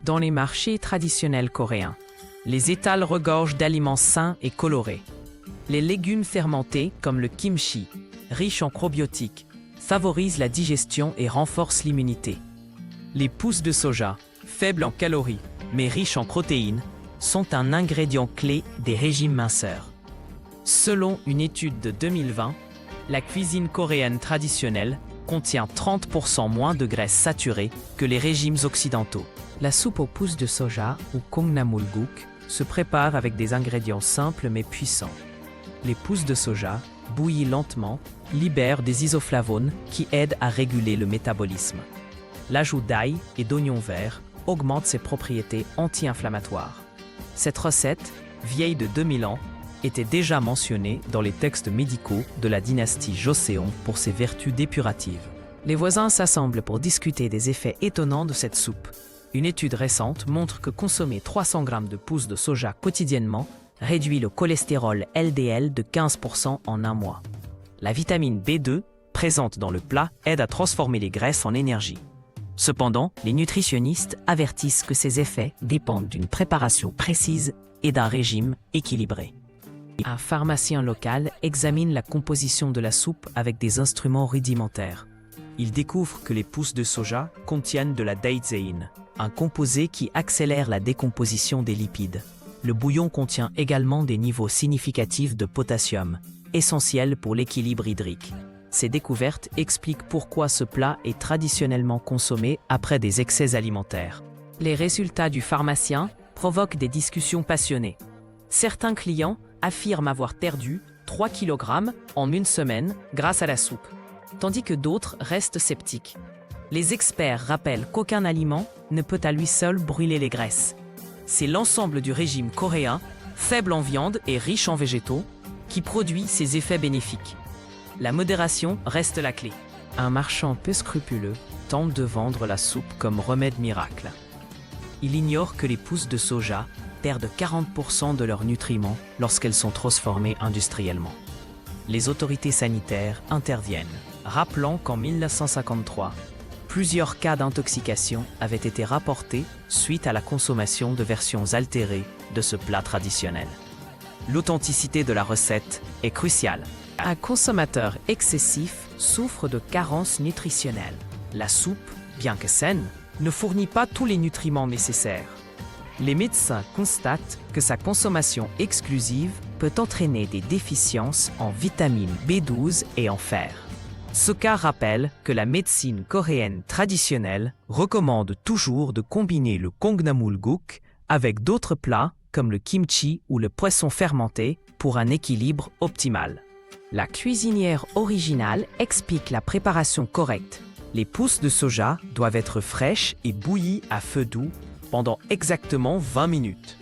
Dans les marchés traditionnels coréens, les étals regorgent d'aliments sains et colorés. Les légumes fermentés, comme le kimchi, riches en probiotiques, favorisent la digestion et renforcent l'immunité. Les pousses de soja, faibles en calories, mais riches en protéines, sont un ingrédient clé des régimes minceurs. Selon une étude de 2020, la cuisine coréenne traditionnelle contient 30% moins de graisses saturées que les régimes occidentaux. La soupe aux pousses de soja, ou kongnamulguk, se prépare avec des ingrédients simples mais puissants. Les pousses de soja, bouillies lentement, libèrent des isoflavones qui aident à réguler le métabolisme. L'ajout d'ail et d'oignons verts augmente ses propriétés anti-inflammatoires. Cette recette, vieille de 2000 ans, était déjà mentionnée dans les textes médicaux de la dynastie Joseon pour ses vertus dépuratives. Les voisins s'assemblent pour discuter des effets étonnants de cette soupe. Une étude récente montre que consommer 300 g de pousses de soja quotidiennement réduit le cholestérol LDL de 15% en un mois. La vitamine B2, présente dans le plat, aide à transformer les graisses en énergie. Cependant, les nutritionnistes avertissent que ces effets dépendent d'une préparation précise et d'un régime équilibré. Un pharmacien local examine la composition de la soupe avec des instruments rudimentaires. Il découvre que les pousses de soja contiennent de la daidzein, un composé qui accélère la décomposition des lipides. Le bouillon contient également des niveaux significatifs de potassium, essentiel pour l'équilibre hydrique. Ces découvertes expliquent pourquoi ce plat est traditionnellement consommé après des excès alimentaires. Les résultats du pharmacien provoquent des discussions passionnées. Certains clients affirment avoir perdu 3 kg en une semaine grâce à la soupe, tandis que d'autres restent sceptiques. Les experts rappellent qu'aucun aliment ne peut à lui seul brûler les graisses. C'est l'ensemble du régime coréen, faible en viande et riche en végétaux, qui produit ces effets bénéfiques. La modération reste la clé. Un marchand peu scrupuleux tente de vendre la soupe comme remède miracle. Il ignore que les pousses de soja perdent 40% de leurs nutriments lorsqu'elles sont transformées industriellement. Les autorités sanitaires interviennent, rappelant qu'en 1953, plusieurs cas d'intoxication avaient été rapportés suite à la consommation de versions altérées de ce plat traditionnel. L'authenticité de la recette est cruciale. Un consommateur excessif souffre de carences nutritionnelles. La soupe, bien que saine, ne fournit pas tous les nutriments nécessaires. Les médecins constatent que sa consommation exclusive peut entraîner des déficiences en vitamine B12 et en fer. Ce cas rappelle que la médecine coréenne traditionnelle recommande toujours de combiner le kongnamulguk avec d'autres plats comme le kimchi ou le poisson fermenté pour un équilibre optimal. La cuisinière originale explique la préparation correcte. Les pousses de soja doivent être fraîches et bouillies à feu doux pendant exactement 20 minutes.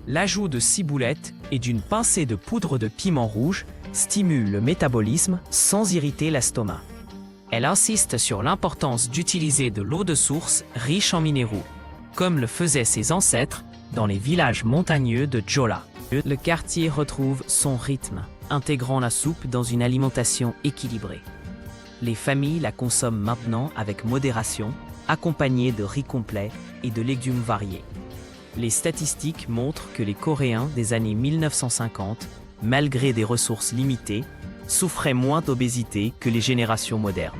L'ajout de ciboulettes et d'une pincée de poudre de piment rouge stimule le métabolisme sans irriter l'estomac. Elle insiste sur l'importance d'utiliser de l'eau de source riche en minéraux, comme le faisaient ses ancêtres dans les villages montagneux de Jeolla. Le quartier retrouve son rythme, intégrant la soupe dans une alimentation équilibrée. Les familles la consomment maintenant avec modération, accompagnée de riz complet et de légumes variés. Les statistiques montrent que les Coréens des années 1950, malgré des ressources limitées, souffraient moins d'obésité que les générations modernes.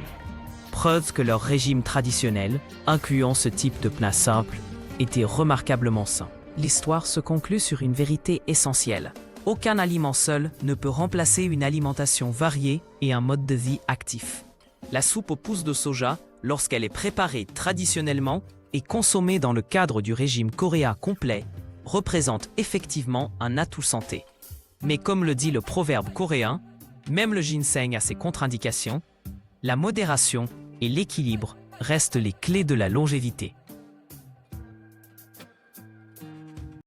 Preuve que leur régime traditionnel, incluant ce type de plat simple, était remarquablement sain. L'histoire se conclut sur une vérité essentielle. Aucun aliment seul ne peut remplacer une alimentation variée et un mode de vie actif. La soupe aux pousses de soja, lorsqu'elle est préparée traditionnellement et consommée dans le cadre du régime coréen complet, représente effectivement un atout santé. Mais comme le dit le proverbe coréen, même le ginseng a ses contre-indications, la modération et l'équilibre restent les clés de la longévité.